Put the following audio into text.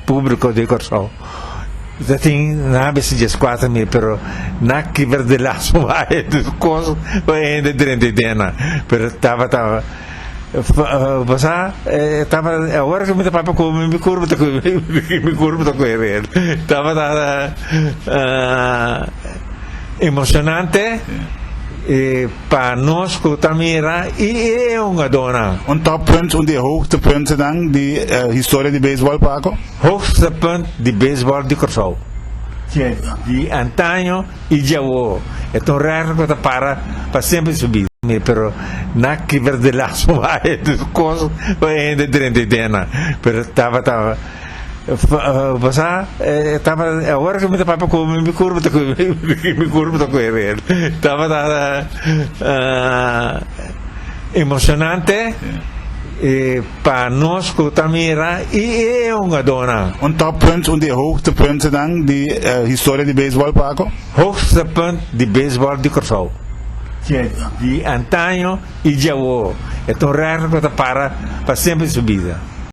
público de Corsol. Dat ding, na best just 4.000, pero na kiver de las vai dos coisas ainda dentro dena, pero tava basta tava agora que me papo com me curva com ele, tava emocionante. Para nós que Tamira é uma dona. Um toppunt und die hoogtepunten dan, die historie de baseball, Paco? Hoogste punt de baseball de Corsol. De antaño e Jaú. É tão raro que para sempre subir. Pero na que ver de las vai dos coisas ainda dentro dena. Pero tava basta agora que me papo com me curva com ele, tava emocionante. Para nós que Tamira é uma dona. Um toppunt und die hoogtepunten dan, die historie de baseball, Paco? Hoogste punt de baseball de Corsol. De antaño e Jaú. É tão raro que para sempre subida.